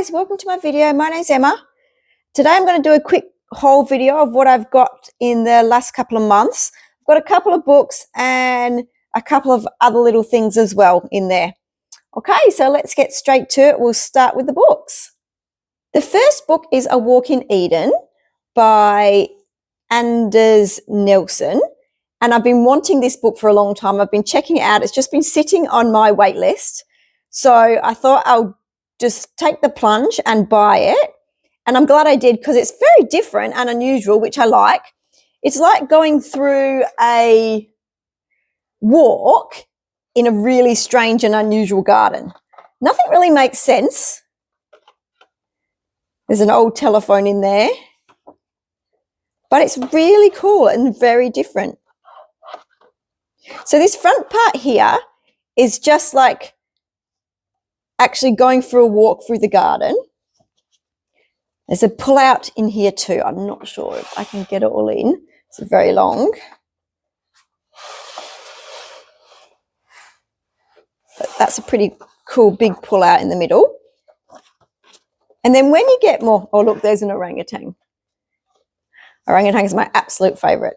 guys, welcome to my video. My name's Emma. Today I'm going to do a quick haul video of what I've got in the last couple of months. I've got a couple of books and a couple of other little things as well in there. Okay, so let's get straight to it. We'll start with the books. The first book is A Walk in Eden by Anders Nelson. And I've been wanting this book for a long time. I've been checking it out. It's just been sitting on my wait list. So I thought I'll just take the plunge and buy it. And I'm glad I did because it's very different and unusual, which I like. It's like going through a walk in a really strange and unusual garden. Nothing really makes sense. There's an old telephone in there. But it's really cool and very different. So this front part here is just like actually going for a walk through the garden. There's a pull out in here too. I'm not sure if I can get it all in. It's very long. But that's a pretty cool big pull out in the middle. And then when you get more, oh look, there's an orangutan. Orangutan is my absolute favourite.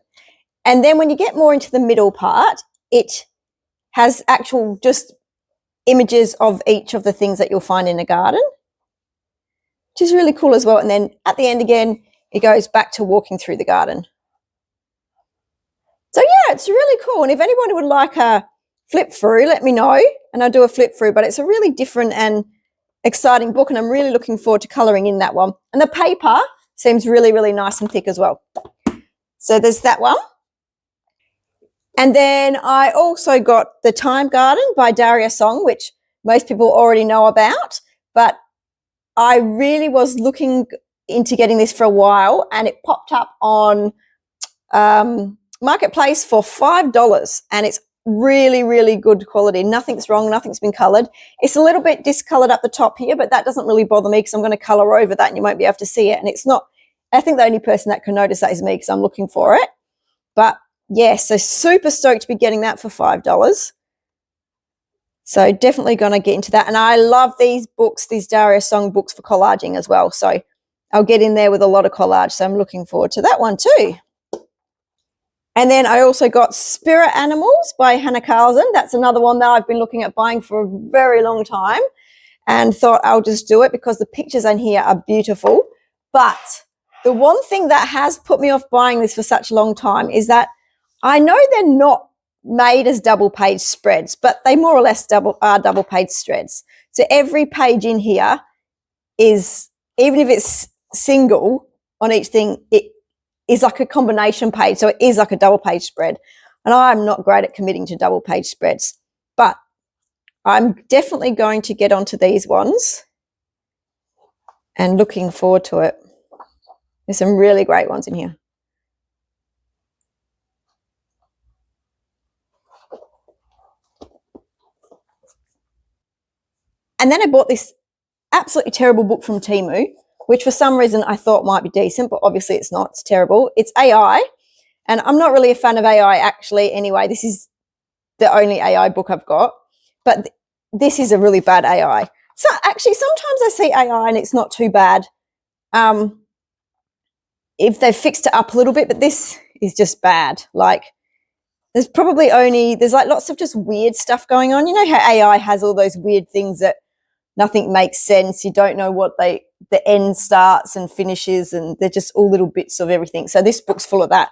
And then when you get more into the middle part, it has actual just images of each of the things that you'll find in a garden, which is really cool as well. And then at the end again, it goes back to walking through the garden. So yeah, it's really cool. And if anyone would like a flip through, let me know and I'll do a flip through. But it's a really different and exciting book and I'm really looking forward to colouring in that one. And the paper seems really, really nice and thick as well. So there's that one. And then I also got The Time Garden by Daria Song, which most people already know about. But I really was looking into getting this for a while and it popped up on Marketplace for $5 and it's really, really good quality. Nothing's wrong. Nothing's been coloured. It's a little bit discoloured up the top here, but that doesn't really bother me because I'm going to colour over that and you won't be able to see it. And it's not, I think the only person that can notice that is me because I'm looking for it. But yeah, so super stoked to be getting that for $5. So definitely going to get into that. And I love these books, these Daria Song books for collaging as well. So I'll get in there with a lot of collage. So I'm looking forward to that one too. And then I also got Spirit Animals by Hannah Carlson. That's another one that I've been looking at buying for a very long time and thought I'll just do it because the pictures in here are beautiful. But the one thing that has put me off buying this for such a long time is that I know they're not made as double page spreads, but they more or less are double page spreads. So every page in here is, even if it's single on each thing, it is like a combination page. So it is like a double page spread. And I'm not great at committing to double page spreads, but I'm definitely going to get onto these ones and looking forward to it. There's some really great ones in here. And then I bought this absolutely terrible book from Temu, which for some reason I thought might be decent, but obviously it's not. It's terrible. It's AI, and I'm not really a fan of AI actually anyway. This is the only AI book I've got, but this is a really bad AI. So actually sometimes I see AI and it's not too bad if they've fixed it up a little bit, but this is just bad. Like there's like lots of just weird stuff going on. You know how AI has all those weird things that nothing makes sense. You don't know what the end starts and finishes, and they're just all little bits of everything. So this book's full of that.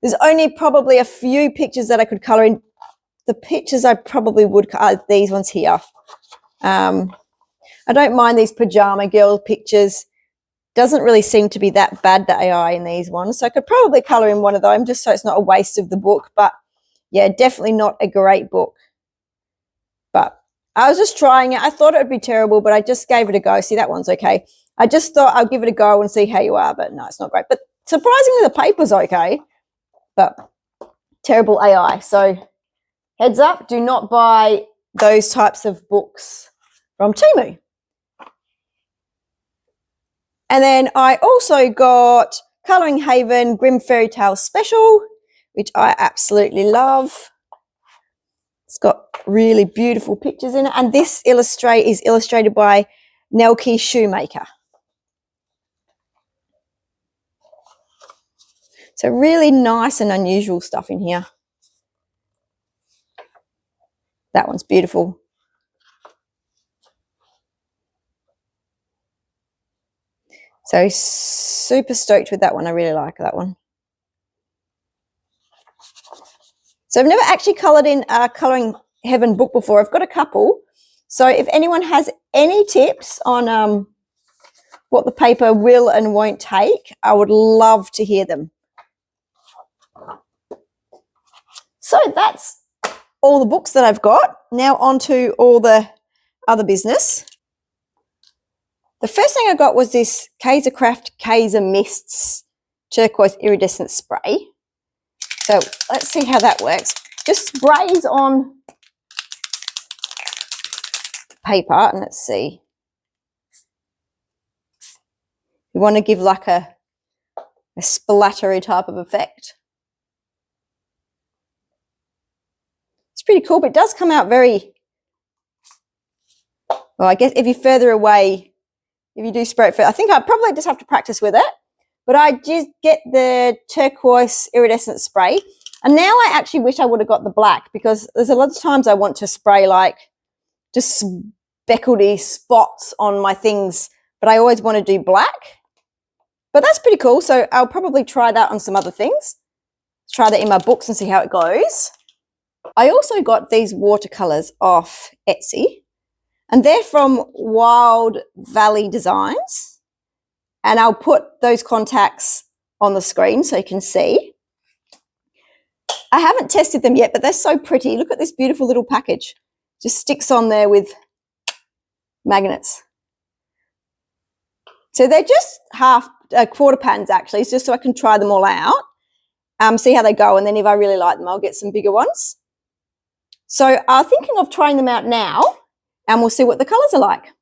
There's only probably a few pictures that I could colour in. The pictures I probably would are these ones here. I don't mind these pajama girl pictures. Doesn't really seem to be that bad, the AI in these ones. So I could probably colour in one of them just so it's not a waste of the book. But yeah, definitely not a great book. But I was just trying it. I thought it would be terrible, but I just gave it a go. See, that one's okay. I just thought I'll give it a go and see how you are, but no, it's not great. But surprisingly, the paper's okay, but terrible AI. So heads up, do not buy those types of books from Temu. And then I also got Colouring Haven Grimm Fairy Tale Special, which I absolutely love. It's got really beautiful pictures in it. And this is illustrated by Nelke Shoemaker. So really nice and unusual stuff in here. That one's beautiful. So super stoked with that one. I really like that one. So I've never actually coloured in a Colouring Heaven book before. I've got a couple. So if anyone has any tips on what the paper will and won't take, I would love to hear them. So that's all the books that I've got. Now on to all the other business. The first thing I got was this Kaisercraft Kaiser Mists turquoise iridescent spray. So let's see how that works. Just sprays on paper, and let's see. You want to give like a splattery type of effect. It's pretty cool, but it does come out very, well, I guess if you're further away, if you do spray it, I think I probably just have to practice with it. But I just get the turquoise iridescent spray. And now I actually wish I would have got the black, because there's a lot of times I want to spray like just speckledy spots on my things, but I always want to do black. But that's pretty cool. So I'll probably try that on some other things. Try that in my books and see how it goes. I also got these watercolors off Etsy, and they're from Wild Valley Designs. And I'll put those contacts on the screen so you can see. I haven't tested them yet, but they're so pretty. Look at this beautiful little package. Just sticks on there with magnets. So they're just quarter pans actually, just so I can try them all out, see how they go, and then if I really like them, I'll get some bigger ones. So I'm thinking of trying them out now, and we'll see what the colours are like.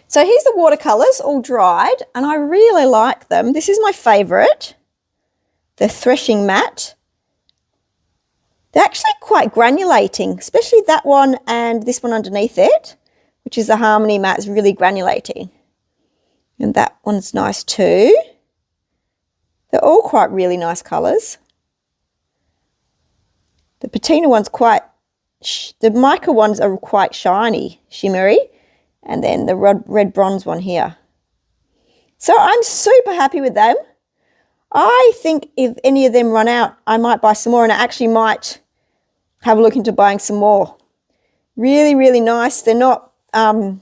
So here's the watercolours all dried, and I really like them. This is my favourite, the Threshing Matte. They're actually quite granulating, especially that one and this one underneath it, which is the Harmony Matte, is really granulating. And that one's nice too. They're all quite really nice colours. The patina one's quite, the mica ones are quite shiny, shimmery. And then the red bronze one here. So I'm super happy with them. I think if any of them run out, I might buy some more, and I actually might have a look into buying some more. Really, really nice. They're not, you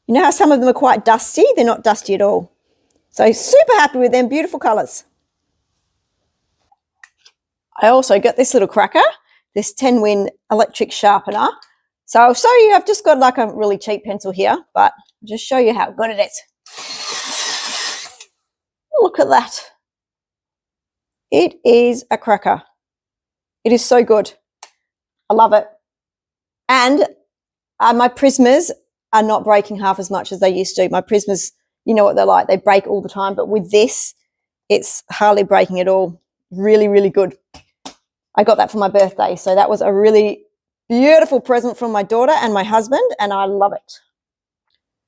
know how some of them are quite dusty? They're not dusty at all. So super happy with them, beautiful colours. I also got this little cracker, this 10-win electric sharpener. So I'll show you, I've just got like a really cheap pencil here, but I'll just show you how good it is. Look at that. It is a cracker. It is so good. I love it. And my Prismas are not breaking half as much as they used to. My Prismas, you know what they're like, they break all the time, but with this, it's hardly breaking at all. Really, really good. I got that for my birthday, so that was a really beautiful present from my daughter and my husband, and I love it.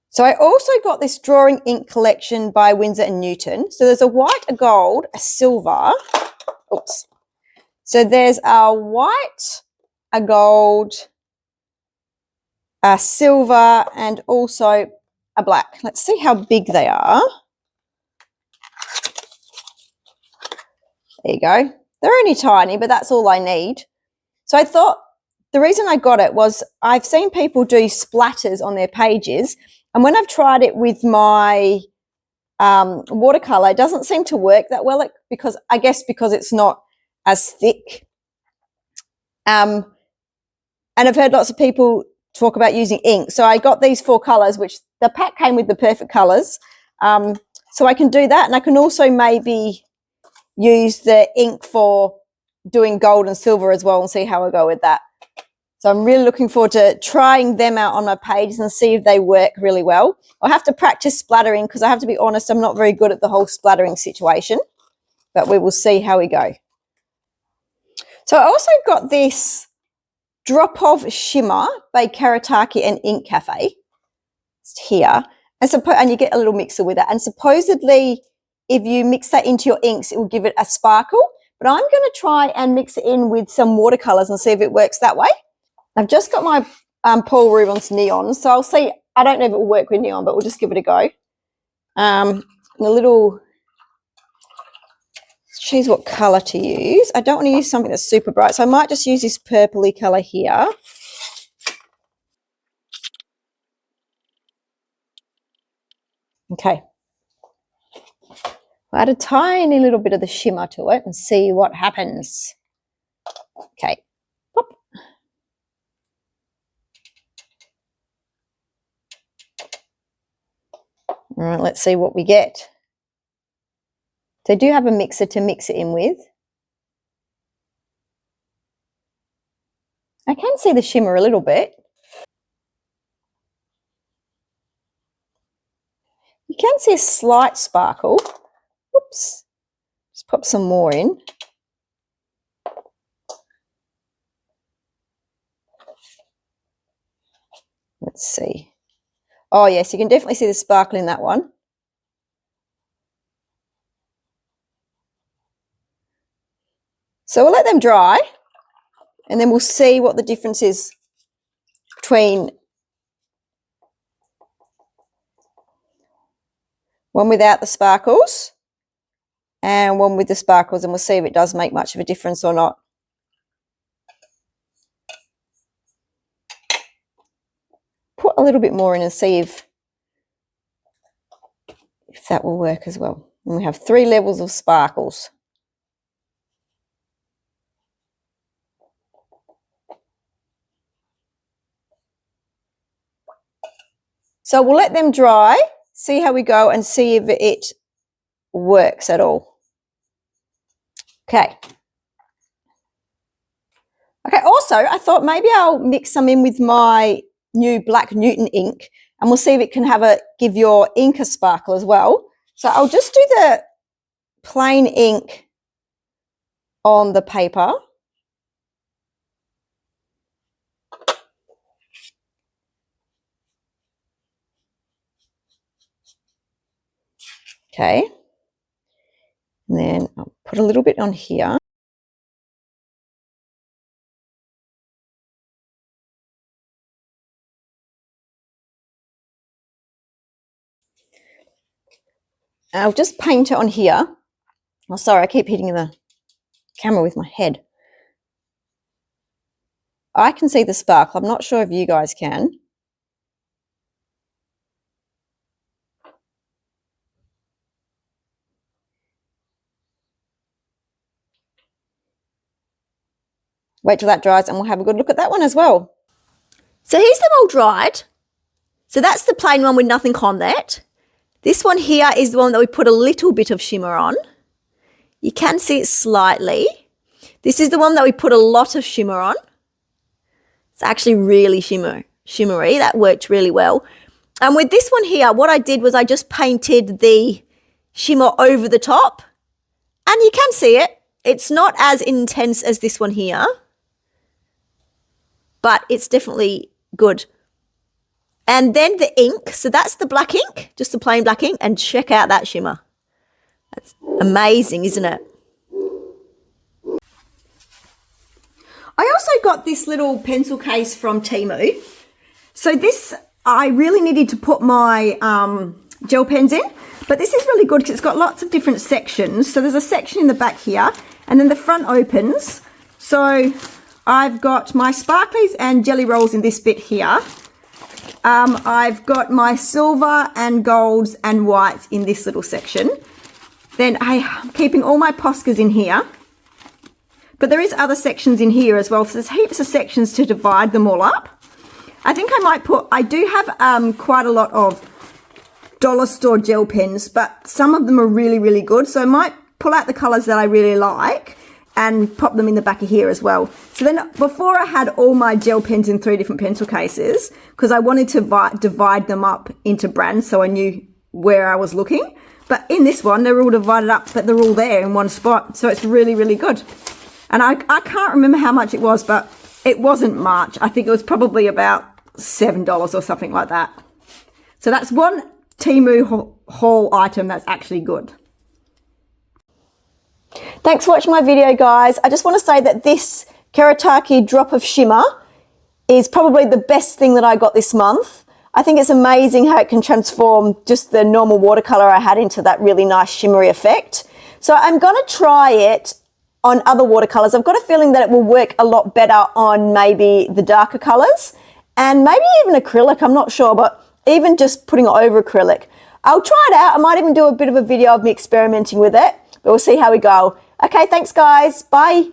So I also got this drawing ink collection by Winsor & Newton. So there's a white, a gold, a silver. Oops. So there's a white, a gold, a silver, and also a black. Let's see how big they are. There you go. They're only tiny, but that's all I need. So I thought, the reason I got it was I've seen people do splatters on their pages, and when I've tried it with my watercolor, it doesn't seem to work that well, because I guess because it's not as thick And I've heard lots of people talk about using ink. So I got these 4 colours, which the pack came with the perfect colours. So I can do that, and I can also maybe use the ink for doing gold and silver as well and see how I go with that. So I'm really looking forward to trying them out on my pages and see if they work really well. I'll have to practice splattering because I have to be honest, I'm not very good at the whole splattering situation, but we will see how we go. So I also got this Drop of Shimmer by Kuretake and Ink Cafe. It's here. And you get a little mixer with it. And supposedly, if you mix that into your inks, it will give it a sparkle. But I'm going to try and mix it in with some watercolors and see if it works that way. I've just got my Paul Rubens neon, so I'll see. I don't know if it will work with neon, but we'll just give it a go. Choose what colour to use. I don't want to use something that's super bright, so I might just use this purpley colour here. Okay. I'll add a tiny little bit of the shimmer to it and see what happens. Okay. Pop. All right, let's see what we get. So I do have a mixer to mix it in with. I can see the shimmer a little bit. You can see a slight sparkle. Oops. Just pop some more in. Let's see. Oh, yes, you can definitely see the sparkle in that one. So we'll let them dry, and then we'll see what the difference is between one without the sparkles and one with the sparkles, and we'll see if it does make much of a difference or not. Put a little bit more in and see if that will work as well. And we have 3 levels of sparkles. So we'll let them dry, see how we go, and see if it works at all. Okay. Okay, also, I thought maybe I'll mix some in with my new Black Newton ink, and we'll see if it can give your ink a sparkle as well. So I'll just do the plain ink on the paper. Okay. And then I'll put a little bit on here. I'll just paint it on here. Oh, sorry, I keep hitting the camera with my head. I can see the sparkle. I'm not sure if you guys can. Wait till that dries and we'll have a good look at that one as well. So here's them all dried. So that's the plain one with nothing on that. This one here is the one that we put a little bit of shimmer on. You can see it slightly. This is the one that we put a lot of shimmer on. It's actually really shimmery. That worked really well. And with this one here, what I did was I just painted the shimmer over the top. And you can see it. It's not as intense as this one here, but it's definitely good. And then the ink, so that's the black ink, just the plain black ink, and check out that shimmer. That's amazing, isn't it? I also got this little pencil case from Temu. So this, I really needed to put my gel pens in, but this is really good because it's got lots of different sections. So there's a section in the back here, and then the front opens. So I've got my sparklies and jelly rolls in this bit here. I've got my silver and golds and whites in this little section. Then I'm keeping all my Poscas in here. but there is other sections in here as well. So there's heaps of sections to divide them all up. I think I might put, I do have quite a lot of dollar store gel pens, but some of them are really, really good. So I might pull out the colors that I really like and pop them in the back of here as well. So then before I had all my gel pens in 3 different pencil cases, because I wanted to divide them up into brands so I knew where I was looking. But in this one, they're all divided up, but they're all there in one spot. So it's really, really good. And I can't remember how much it was, but it wasn't much. I think it was probably about $7 or something like that. So that's one Temu haul item that's actually good. Thanks for watching my video, guys. I just want to say that this Kuretake drop of shimmer is probably the best thing that I got this month. I think it's amazing how it can transform just the normal watercolor I had into that really nice shimmery effect. So I'm going to try it on other watercolors. I've got a feeling that it will work a lot better on maybe the darker colors and maybe even acrylic. I'm not sure, but even just putting it over acrylic. I'll try it out. I might even do a bit of a video of me experimenting with it, but we'll see how we go. Okay, thanks guys. Bye.